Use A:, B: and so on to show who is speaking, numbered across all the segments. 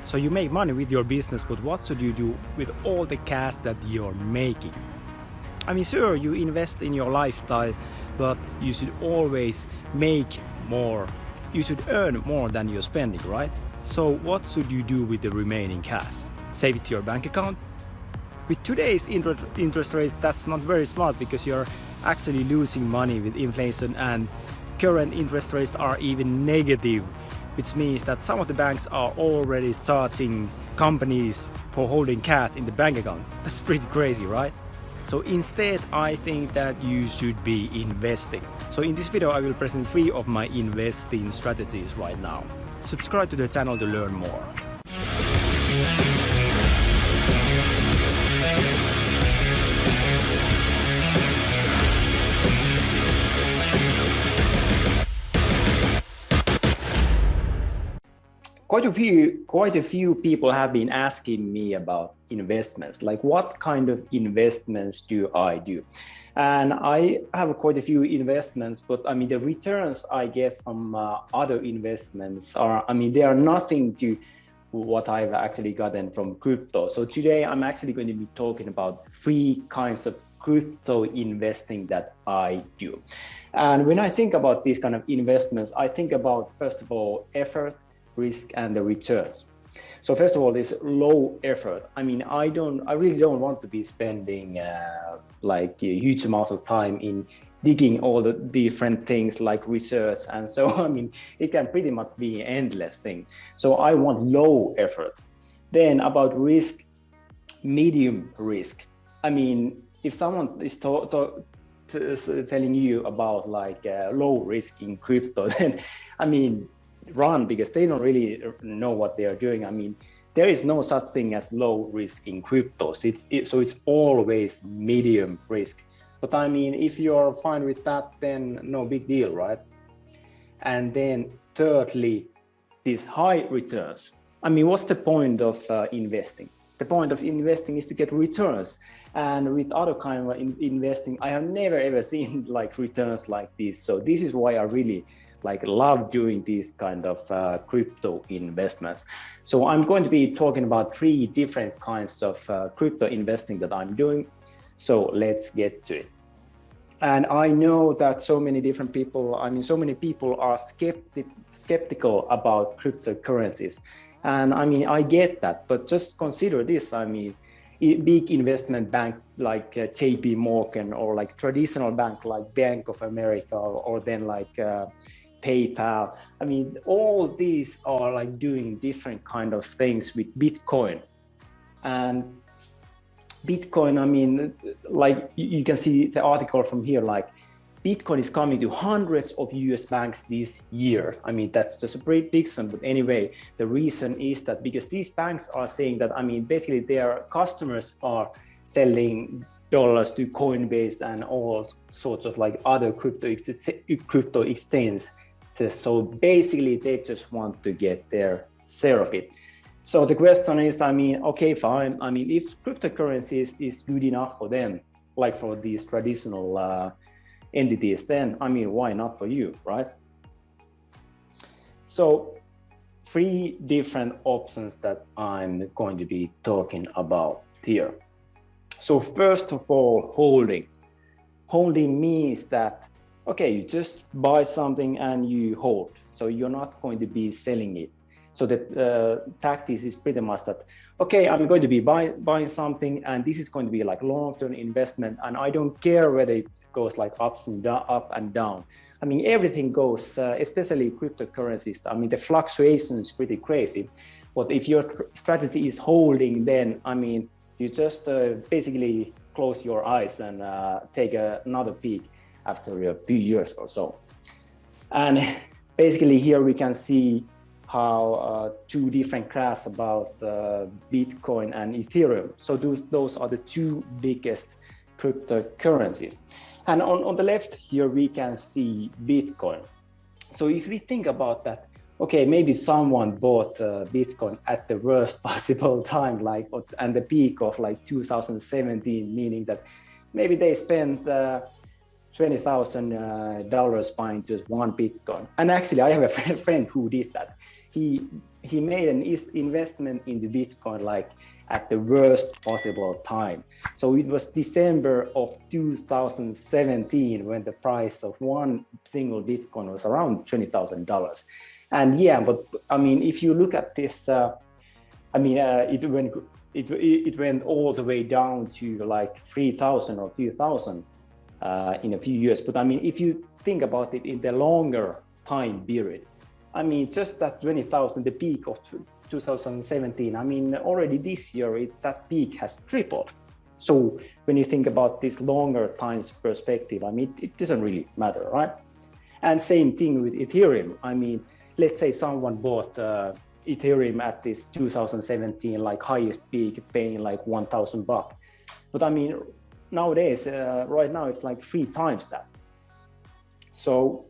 A: So you make money with your business, but what should you do with all the cash that you're making? I mean, sure, you invest in your lifestyle, but you should always make more. You should earn more than you're spending, right? So what should you do with the remaining cash? Save it to your bank account? With today's interest rate, that's not very smart because you're actually losing money with inflation, and current interest rates are even negative, which means that some of the banks are already charging companies for holding cash in the bank account. That's pretty crazy, right? So instead, I think that you should be investing. So in this video, I will present 3 of my investing strategies right now. Subscribe to the channel to learn more. Quite a few people have been asking me about investments, like what kind of investments do I do? And I have quite a few investments, but I mean the returns I get from other investments are, they are nothing to what I've actually gotten from crypto. So today I'm actually going to be talking about 3 kinds of crypto investing that I do. And when I think about these kind of investments, I think about, first of all, effort, risk, and the returns. So first of all, this low effort. I really don't want to be spending huge amounts of time in digging all the different things like research. And so, it can pretty much be an endless thing. So I want low effort. Then about risk, medium risk. If someone is telling you about low risk in crypto, then run, because they don't really know what they are doing. There is no such thing as low risk in crypto. So it's always medium risk. But if you're fine with that, then no big deal, right? And then thirdly, these high returns. What's the point of investing? The point of investing is to get returns. And with other kind of investing, I have never ever seen returns like this. So this is why I really love doing these kind of crypto investments. So I'm going to be talking about 3 different kinds of crypto investing that I'm doing. So let's get to it. And I know that so many different people, so many people are skeptical about cryptocurrencies. And I get that, but just consider this. Big investment bank like JP Morgan, or traditional bank like Bank of America, or then PayPal. All these are doing different kind of things with Bitcoin. And Bitcoin, you can see the article from here, Bitcoin is coming to hundreds of US banks this year. That's just a pretty big sum. But anyway, the reason is that because these banks are saying that, basically their customers are selling dollars to Coinbase and all sorts of other crypto exchanges. So basically they just want to get their share of it. So the question is, okay, fine. If cryptocurrencies is good enough for them, for these traditional entities, then why not for you, right? So 3 different options that I'm going to be talking about here. So first of all, holding. Holding means that, okay, you just buy something and you hold. So you're not going to be selling it. So the tactics is pretty much that, okay, I'm going to be buying something, and this is going to be long-term investment, and I don't care whether it goes up and down. Everything goes, especially cryptocurrencies. The fluctuation is pretty crazy. But if your strategy is holding, then you just basically close your eyes and take another peek after a few years or so. And basically here we can see how 2 different graphs about Bitcoin and Ethereum. So those are the 2 biggest cryptocurrencies. And on the left here, we can see Bitcoin. So if we think about that, okay, maybe someone bought Bitcoin at the worst possible time, and the peak of 2017, meaning that maybe they spent $20,000 buying just 1 Bitcoin. And actually, I have a friend who did that. He he made an investment into Bitcoin like at the worst possible time. So it was December of 2017 when the price of one single Bitcoin was around $20,000. And yeah, but I mean, if you look at this, it went all the way down to like 3,000 or a few thousand in a few years. But I mean, if you think about it in the longer time period, I mean, just that 20,000, the peak of 2017, I mean, already this year, that peak has tripled. So when you think about this longer times perspective, I mean, it doesn't really matter, right? And same thing with Ethereum. I mean, let's say someone bought Ethereum at this 2017, like highest peak, paying like $1,000. But I mean, nowadays, right now, it's like 3 times that. So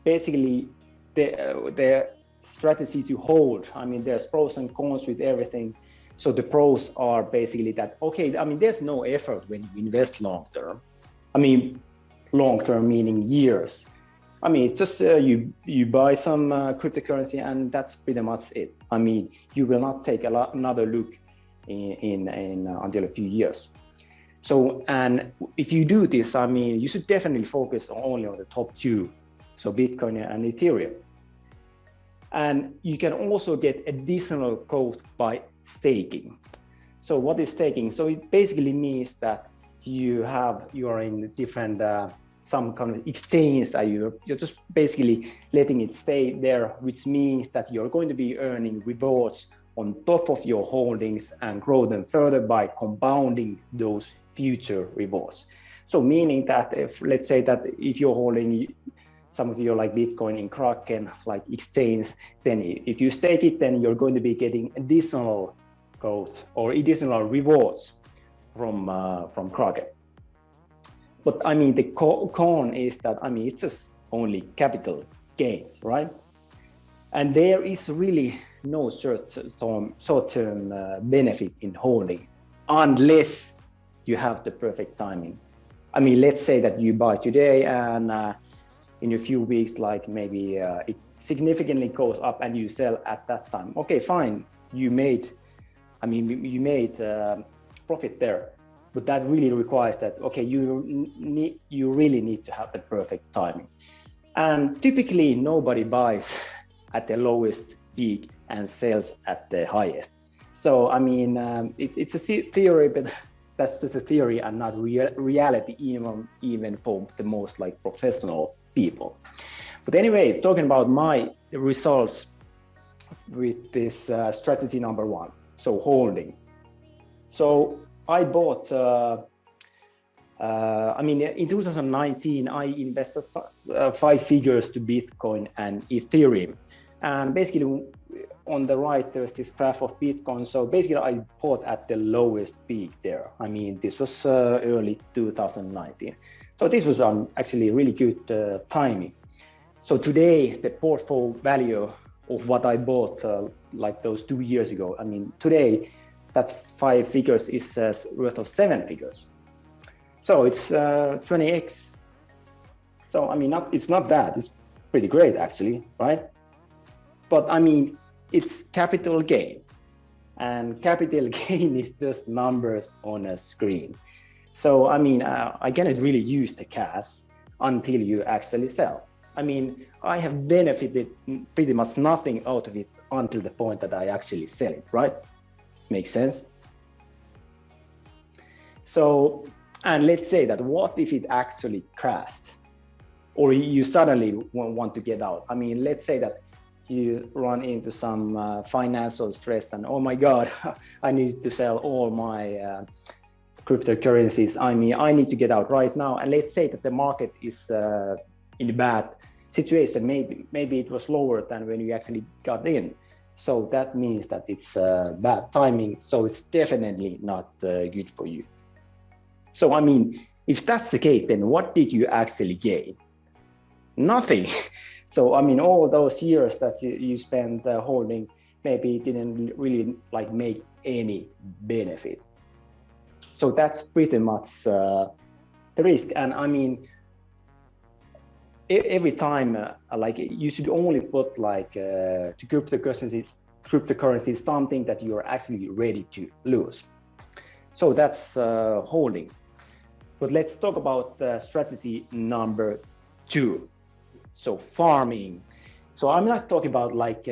A: basically, the strategy to hold, I mean, there's pros and cons with everything. So the pros are basically that, okay, I mean, there's no effort when you invest long-term. I mean, long-term meaning years. I mean, it's just you buy some cryptocurrency and that's pretty much it. I mean, you will not take another look in until a few years. So, and if you do this, I mean, you should definitely focus only on the top 2. So Bitcoin and Ethereum. And you can also get additional growth by staking. So what is staking? So it basically means that you are in different, some kind of exchange that you're just basically letting it stay there, which means that you're going to be earning rewards on top of your holdings and grow them further by compounding those future rewards. So meaning that if, let's say that if you're holding some of your like Bitcoin in Kraken, like exchange, then if you stake it, then you're going to be getting additional growth or additional rewards from Kraken. But I mean, the con is that, I mean, it's just only capital gains, right? And there is really no short-term benefit in holding unless you have the perfect timing. I mean, let's say that you buy today and in a few weeks, like maybe it significantly goes up and you sell at that time. Okay, fine. You made profit there, but that really requires that, okay, you really need to have the perfect timing. And typically nobody buys at the lowest peak and sells at the highest. So, I mean, it's a theory, but that's just a theory and not reality, even for the most like professional people. But anyway, talking about my results with this strategy number 1, so holding. So I bought, I mean, in 2019, I invested 5 figures to Bitcoin and Ethereum. And basically on the right, there's this graph of Bitcoin. So basically I bought at the lowest peak there. I mean, this was early 2019. So this was actually really good timing. So today, the portfolio value of what I bought like those 2 years ago, I mean, today that 5 figures is worth of 7 figures. So it's 20x. So, I mean, it's not bad. It's pretty great actually, right? But I mean, it's capital gain, and capital gain is just numbers on a screen. So, I mean, I cannot really use the cash until you actually sell. I mean, I have benefited pretty much nothing out of it until the point that I actually sell it, right? Makes sense? So, and let's say that what if it actually crashed or you suddenly want to get out? I mean, let's say that you run into some financial stress and, oh my God, I need to sell all my cryptocurrencies. I mean, I need to get out right now. And let's say that the market is in a bad situation. Maybe it was lower than when you actually got in. So that means that it's bad timing. So it's definitely not good for you. So, I mean, if that's the case, then what did you actually gain? Nothing. So, I mean, all those years that you spent holding maybe didn't really like make any benefit. So that's pretty much the risk. And I mean, every time, like you should only put like to cryptocurrencies cryptocurrency is something that you're actually ready to lose. So that's holding. But let's talk about strategy number 2. So farming. So I'm not talking about like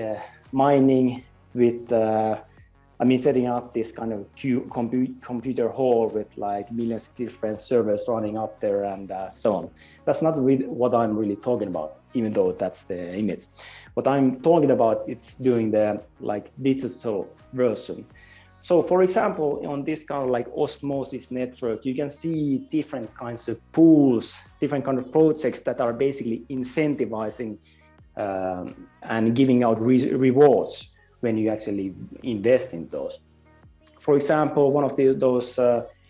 A: mining with, setting up this kind of computer hall with like millions of different servers running up there and so on. That's not really what I'm really talking about, even though that's the image. What I'm talking about, it's doing the like digital version. So for example, on this kind of like osmosis network, you can see different kinds of pools, different kind of projects that are basically incentivizing and giving out rewards when you actually invest in those. For example, one of those,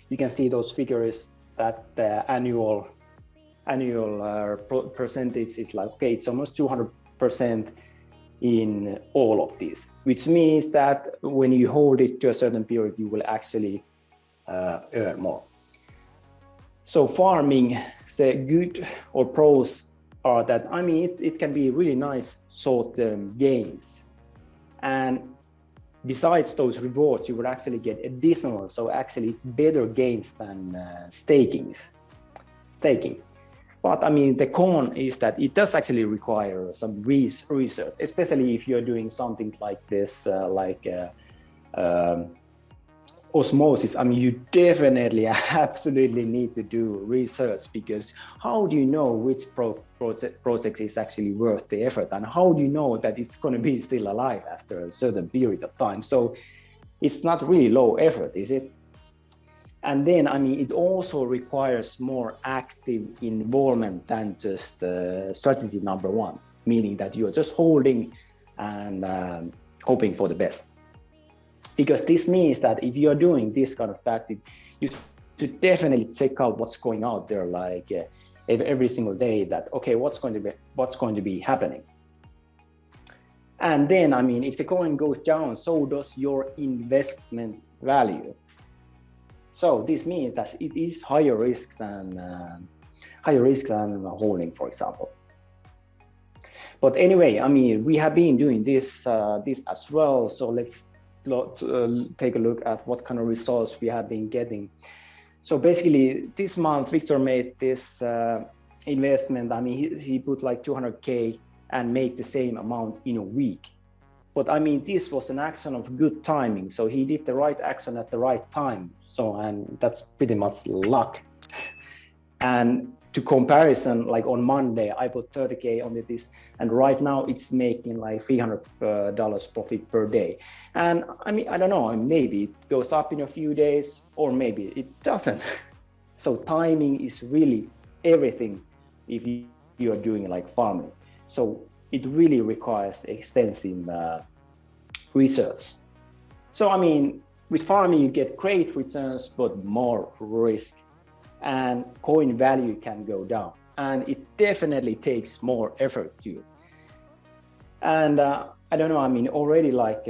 A: you can see those figures that the annual percentage is like, okay, it's almost 200% in all of these, which means that when you hold it to a certain period, you will actually earn more. So farming, the good or pros are that, it can be really nice short-term gains. And besides those rewards, you would actually get additional. So actually it's better gains than staking. But the con is that it does actually require some research, especially if you're doing something like this, osmosis. You definitely absolutely need to do research, because how do you know which project is actually worth the effort, and how do you know that it's going to be still alive after a certain period of time? So it's not really low effort, is it? And then, it also requires more active involvement than just strategy number 1, meaning that you're just holding and hoping for the best. Because this means that if you're doing this kind of tactic, you should definitely check out what's going out there, like every single day, that, okay, what's going to be happening. And then, if the coin goes down, so does your investment value. So this means that it is higher risk than holding, for example. But anyway, we have been doing this as well. So let's take a look at what kind of results we have been getting. So basically, this month Victor made this investment. He put like 200K and made the same amount in a week. But this was an action of good timing. So he did the right action at the right time. So, and that's pretty much luck. And to comparison, like on Monday, I put 30K on this, and right now it's making like $300 profit per day. And I don't know, maybe it goes up in a few days, or maybe it doesn't. So timing is really everything if you're doing like farming. So it really requires extensive research. So with farming, you get great returns, but more risk, and coin value can go down, and it definitely takes more effort too. And I don't know, already like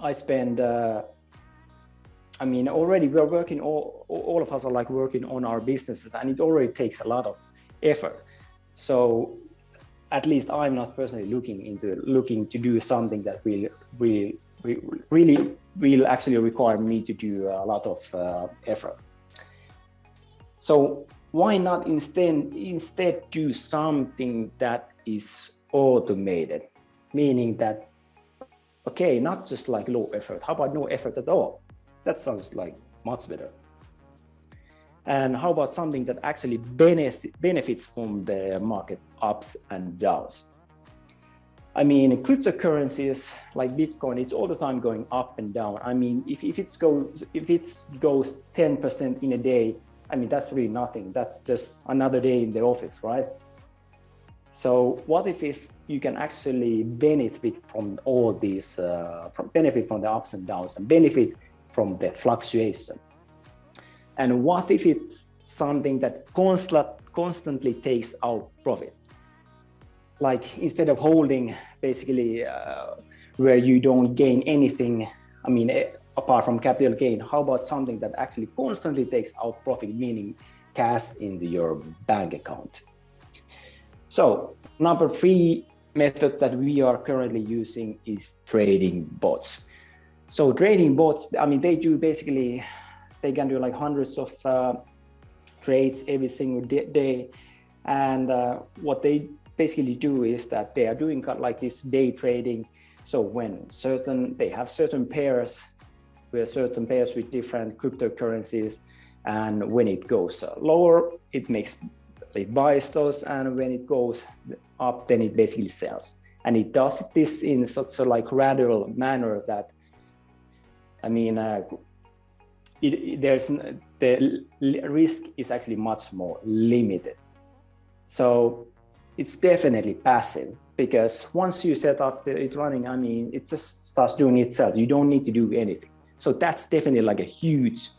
A: I spend, already we're working, all of us are like working on our businesses, and it already takes a lot of effort. So at least I'm not personally looking to do something that really will actually require me to do a lot of effort. So why not instead do something that is automated, meaning that, okay, not just like low effort, how about no effort at all? That sounds like much better. And how about something that actually benefits from the market ups and downs? Cryptocurrencies like Bitcoin, it's all the time going up and down. If it goes 10% in a day, that's really nothing. That's just another day in the office, right? So what if you can actually benefit from all these, benefit from the ups and downs, and benefit from the fluctuation? And what if it's something that constantly takes out profit? Like instead of holding basically where you don't gain anything, apart from capital gain, how about something that actually constantly takes out profit, meaning cash into your bank account? So number 3 method that we are currently using is trading bots. So trading bots, I mean, they can do like hundreds of trades every single day. And what they basically do is that they are doing like this day trading. So when they have certain pairs with different cryptocurrencies, and when it goes lower, it buys those, and when it goes up, then it basically sells. And it does this in such a like gradual manner that, I mean, the risk is actually much more limited. So it's definitely passive, because once you set up it running, I mean, it just starts doing itself. You don't need to do anything. So that's definitely like a huge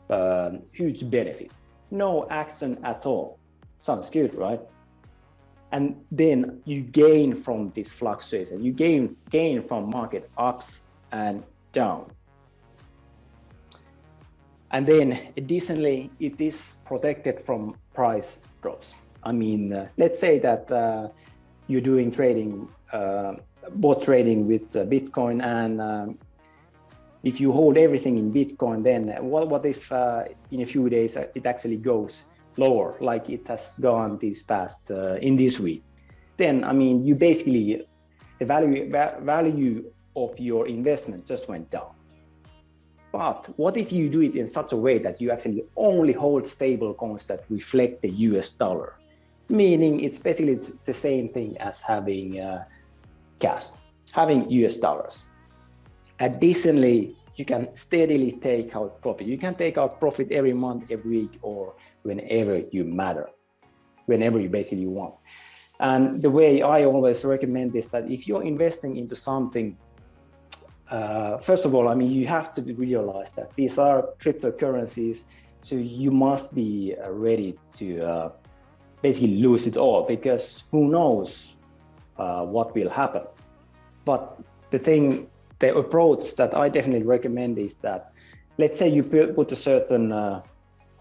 A: benefit. No action at all. Sounds good, right? And then you gain from this fluctuation. You gain from market ups and down. And then additionally, it is protected from price drops. I mean, let's say that you're doing trading, bot trading with Bitcoin, and if you hold everything in Bitcoin, then what if in a few days it actually goes lower, like it has gone in this week? Then, I mean, you basically, the value of your investment just went down. But what if you do it in such a way that you actually only hold stable coins that reflect the US dollar? Meaning it's basically the same thing as having cash, having US dollars. Additionally, you can steadily take out profit. You can take out profit every month, every week, or whenever whenever you basically want. And the way I always recommend is that if you're investing into something, first of all, I mean, you have to realize that these are cryptocurrencies, so you must be ready to basically lose it all, because who knows what will happen. But the approach that I definitely recommend is that, let's say you put a certain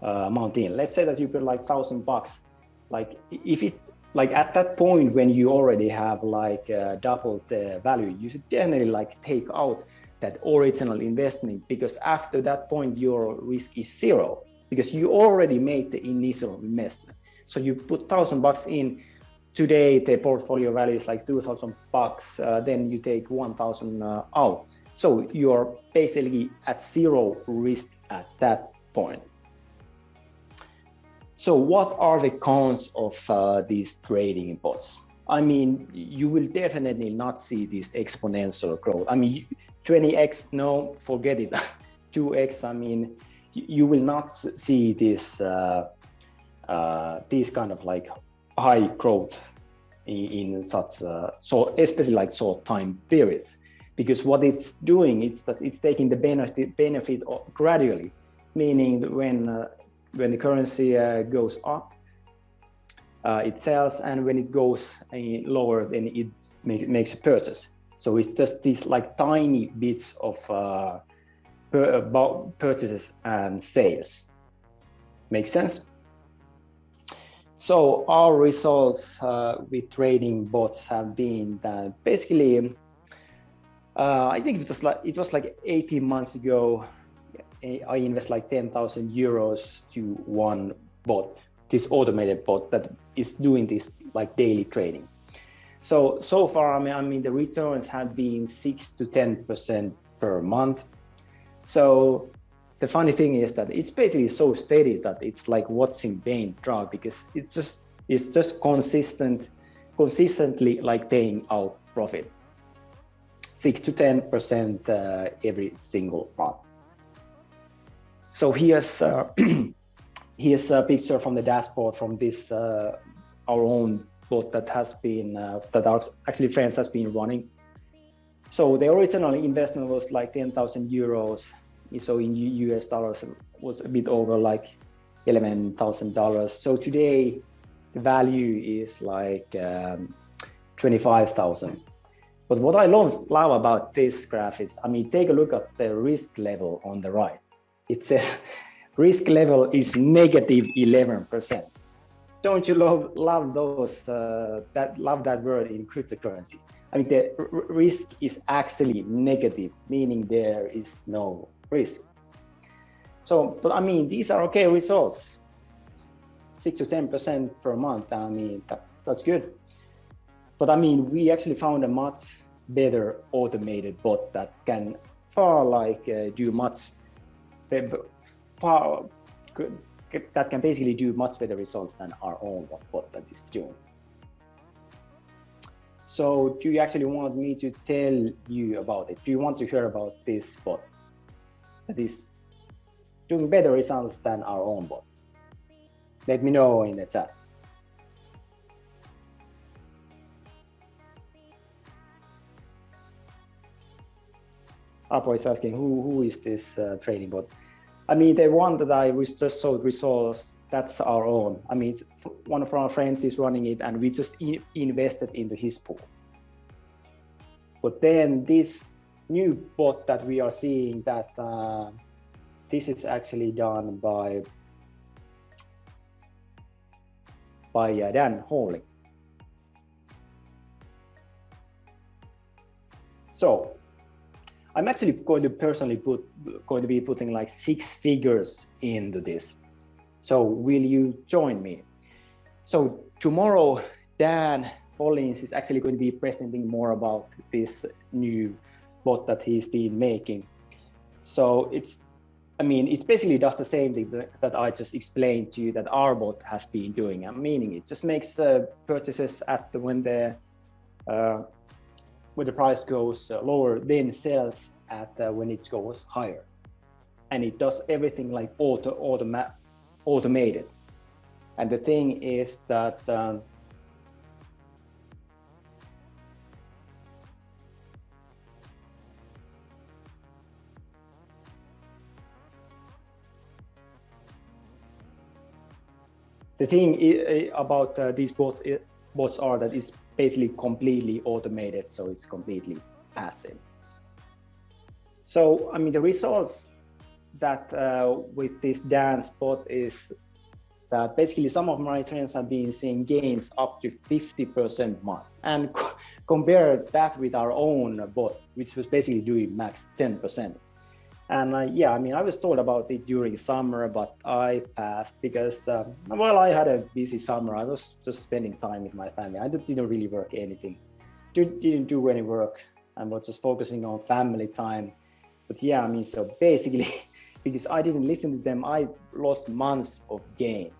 A: amount in. Let's say that you put like $1,000. Like if it, like at that point when you already have like doubled the value, you should definitely like take out that original investment, because after that point your risk is zero, because you already made the initial investment. So you put $1,000 in. Today the portfolio value is like $2,000. Then you take 1,000 out. So you're basically at zero risk at that point. So what are the cons of these trading bots? I mean, you will definitely not see this exponential growth. I mean, 20x, no, forget it. 2x, I mean, you will not see this these kind of like high growth in such so especially like short time periods, because what it's doing is that it's taking the benefit gradually, meaning when the currency goes up, it sells, and when it goes lower, then it makes a purchase. So it's just these like tiny bits of purchases and sales. Makes sense? So our results with trading bots have been that basically, I think it was like 18 months ago, I invest like 10,000 euros to one bot, this automated bot that is doing this like daily trading. So far, I mean, the returns have been 6 to 10% per month. So the funny thing is that it's basically so steady that it's like watching paint dry, because it's just consistently like paying out profit, 6 to 10% every single month. So here's here's a picture from the dashboard from this our own bot that has been that our actually friends has been running. So the original investment was like 10,000 euros. So in US dollars, it was a bit over like $11,000. So today the value is like 25,000. But what I love about this graph is, I mean, take a look at the risk level on the right. It says risk level is negative 11%. don't you love those love that word in cryptocurrency? I mean, the risk is actually negative, meaning there is no risk. So, but I mean, these are okay results, 6 to 10% per month. I mean, that's good. But I mean, we actually found a much better automated bot that can do much far good. That can basically do much better results than our own bot that is doing. So do you actually want me to tell you about it? Do you want to hear about this bot that is doing better results than our own bot? Let me know in the chat. Apo is asking, who is this trading bot? I mean, the one that I just showed results, that's our own. I mean, one of our friends is running it and we just invested into his pool. But then this new bot that we are seeing, that this is actually done by Dan Howling. So I'm actually going to personally be putting like 6 figures into this. So will you join me? So tomorrow, Dan Hollins is actually going to be presenting more about this new bot that he's been making. So it's basically does the same thing that I just explained to you that our bot has been doing. Meaning it just makes purchases at when the price goes lower, then sells at when it goes higher, and it does everything like automated. And the thing is that the thing about these bots are that it's basically completely automated, so it's completely passive. So I mean, the results that with this dance bot is that basically some of my friends have been seeing gains up to 50% month, and compare that with our own bot, which was basically doing max 10%. And yeah, I mean, I was told about it during summer, but I passed because, well, I had a busy summer. I was just spending time with my family. I didn't really work anything, didn't do any work, and was just focusing on family time. But yeah, I mean, so basically, because I didn't listen to them, I lost months of gain.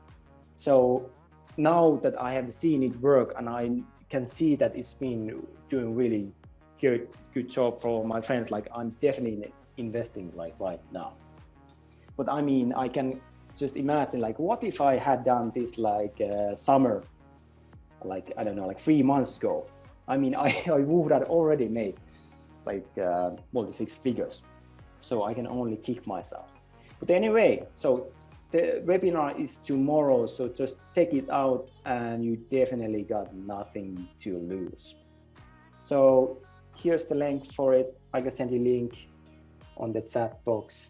A: So now that I have seen it work and I can see that it's been doing really good job for my friends, like I'm definitely investing like right now. But I mean, I can just imagine like, what if I had done this like summer, like, I don't know, like 3 months ago. I mean, I would have already made like multi-6 figures. So I can only kick myself. But anyway, so the webinar is tomorrow, so just check it out and you definitely got nothing to lose. So here's the link for it. I can send you a link on the chat box.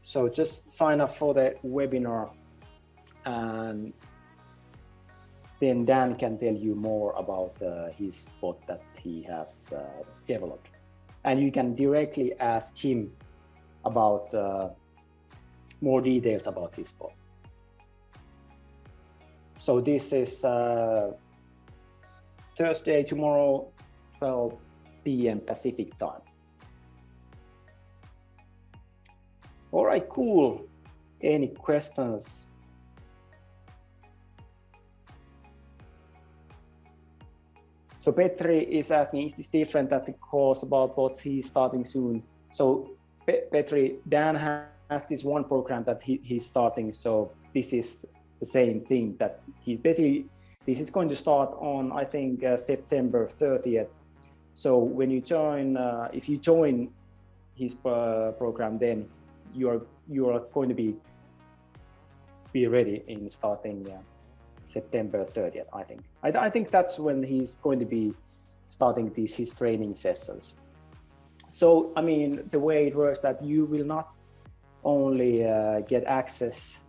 A: So just sign up for the webinar and then Dan can tell you more about his bot that he has developed. And you can directly ask him about more details about his bot. So this is Thursday, tomorrow, 12 p.m. Pacific time. All right, cool. Any questions? So Petri is asking, is this different that the course about bots he's starting soon? So Petri, Dan has this one program that he's starting. So this is the same thing that he's basically, this is going to start on, I think, September 30th. So when you join, if you join his program, then you are going to be ready in starting September 30th, I think. I think that's when he's going to be starting his training sessions. So, I mean, the way it works that you will not only get access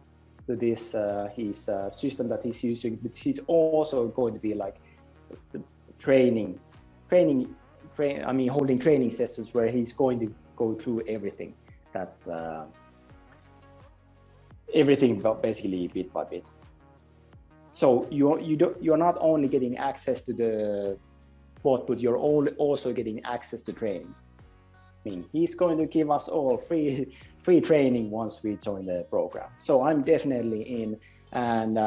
A: to this his system that he's using, but he's also going to be like holding training sessions where he's going to go through everything that everything basically bit by bit. So you're not only getting access to the bot, but you're also getting access to training. I mean, he's going to give us all free training once we join the program. So I'm definitely in, and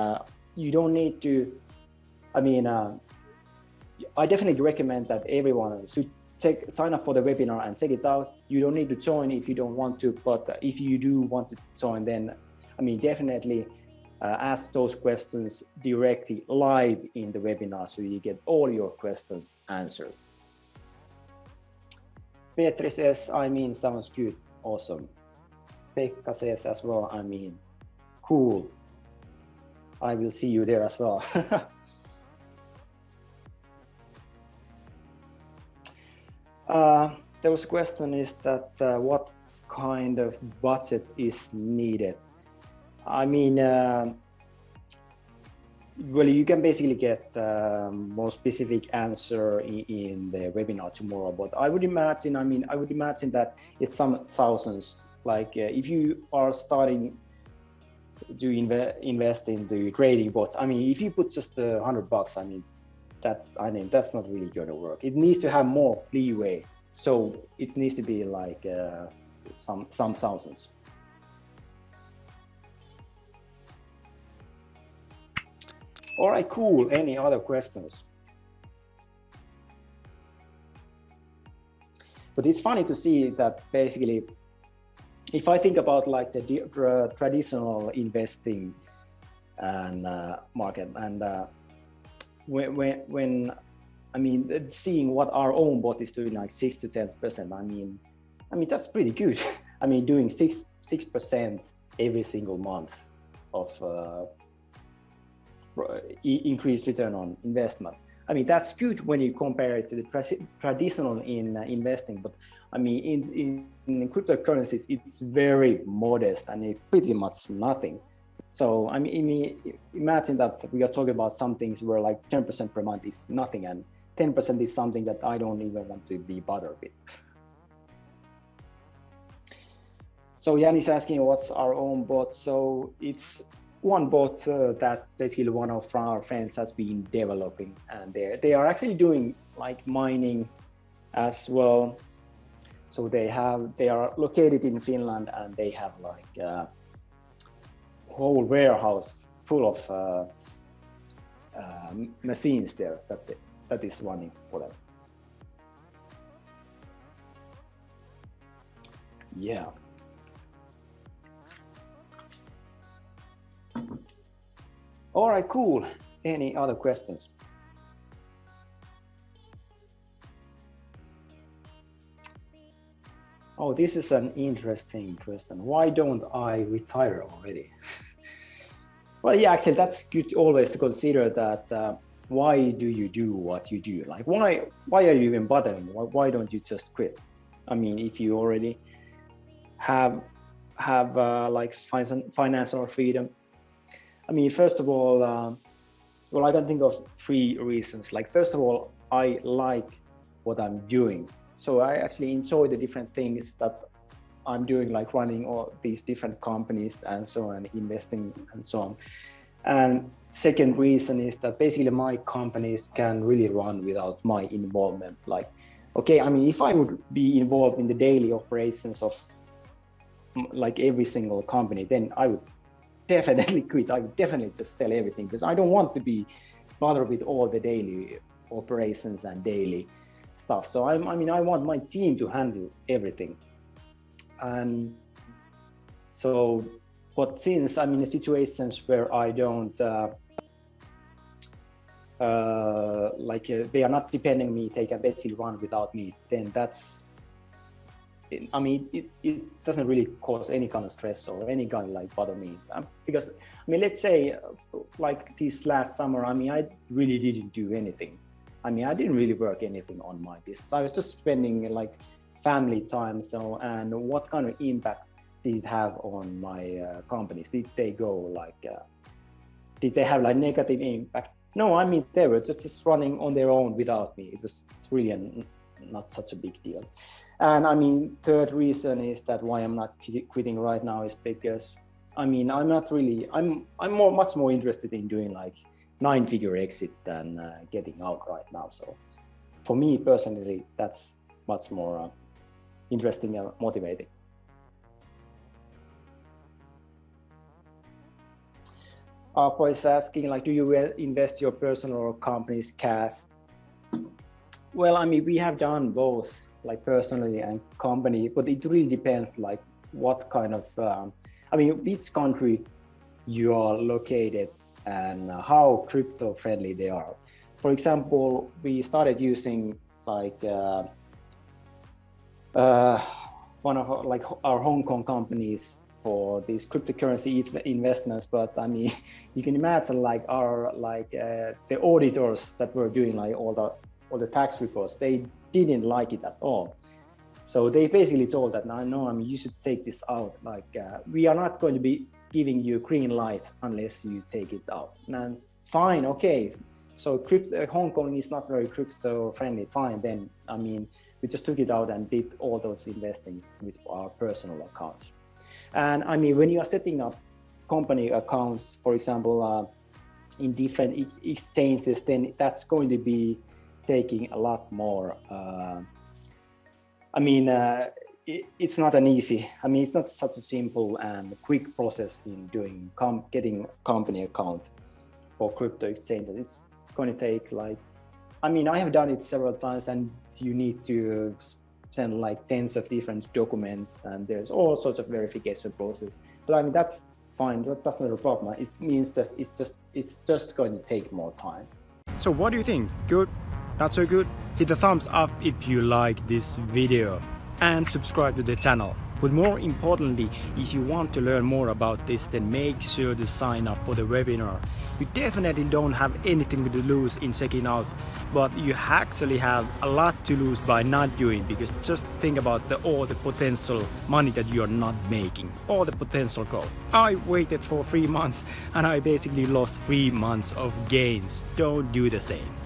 A: you don't need to. I mean, I definitely recommend that everyone should sign up for the webinar and check it out. You don't need to join if you don't want to, but if you do want to join, then I mean, definitely ask those questions directly live in the webinar so you get all your questions answered. Petri says, I mean, sounds good, awesome. Pekka says as well, I mean, cool. I will see you there as well. There was a question is that what kind of budget is needed? I mean, well, you can basically get more specific answer in the webinar tomorrow, but I would imagine, that it's some thousands. Like if you are starting to invest in the trading bots, I mean, if you put just $100, I mean, that's not really going to work. It needs to have more leeway. So it needs to be like some thousands. All right, cool. Any other questions? But it's funny to see that basically, if I think about like the traditional investing and market, and when I mean, seeing what our own bot is doing, like 6 to 10%, I mean that's pretty good. I mean, doing 6% every single month of increased return on investment. I mean, that's good when you compare it to the traditional in investing, but I mean, in cryptocurrencies, it's very modest and it's pretty much nothing. So I mean, imagine that we are talking about some things where like 10% per month is nothing, and 10% is something that I don't even want to be bothered with. So Jan is asking what's our own bot. So it's one bot that basically one of our friends has been developing, and they are actually doing like mining as well. So they are located in Finland, and they have like a whole warehouse full of machines there that is running for them. Yeah. All right, cool. Any other questions? Oh, this is an interesting question. Why don't I retire already? Well, yeah, actually, that's good always to consider that. Why do you do what you do? Like, why are you even bothering? Why don't you just quit? I mean, if you already have like financial freedom. I mean, first of all, well, I can think of 3 reasons. Like, first of all, I like what I'm doing. So I actually enjoy the different things that I'm doing, like running all these different companies and so on, investing and so on. And second reason is that basically my companies can really run without my involvement. Like, okay, I mean, if I would be involved in the daily operations of like every single company, then I would definitely quit. I would definitely just sell everything, because I don't want to be bothered with all the daily operations and daily stuff. So I mean, I want my team to handle everything. And so, but since I'm in situations where I don't, they are not depending on me, they can basically run without me, then that's, I mean, it doesn't really cause any kind of stress or any kind of like bother me. Because, I mean, let's say like this last summer, I mean, I really didn't do anything. I mean, I didn't really work anything on my business. I was just spending like family time. So, and what kind of impact did it have on my companies? Did they go like, did they have like negative impact? No, I mean, they were just running on their own without me. It was really not such a big deal. And I mean, third reason is that why I'm not quitting right now is because, I mean, I'm not really, I'm much more interested in doing like 9-figure exit than getting out right now. So for me personally, that's much more interesting and motivating. Arpo is asking, like, do you invest your personal or company's cash? Well, I mean, we have done both, like personally and company, but it really depends, like what kind of, I mean, which country you are located and how crypto friendly they are. For example, we started using like one of like our Hong Kong companies for these cryptocurrency investments, but I mean, you can imagine like our the auditors that were doing like all the tax reports, they didn't like it at all. So they basically told that, no, I mean, you should take this out. Like we are not going to be giving you green light unless you take it out. And fine, okay. So Hong Kong is not very crypto friendly. Fine, then I mean, we just took it out and did all those investings with our personal accounts. And I mean, when you are setting up company accounts, for example, in different exchanges, then that's going to be taking a lot more. I mean, it's not an easy, I mean, it's not such a simple and quick process in doing getting company account for crypto exchanges. It's going to take like, I mean, I have done it several times, and you need to send like tens of different documents, and there's all sorts of verification process. But I mean, that's fine. That's not a problem. It means that it's just going to take more time.
B: So what do you think? Good? Not so good? Hit the thumbs up if you like this video and subscribe to the channel. But more importantly, if you want to learn more about this, then make sure to sign up for the webinar. You definitely don't have anything to lose in checking out, but you actually have a lot to lose by not doing, because just think about all the potential money that you are not making, all the potential growth. I waited for 3 months and I basically lost 3 months of gains. Don't do the same.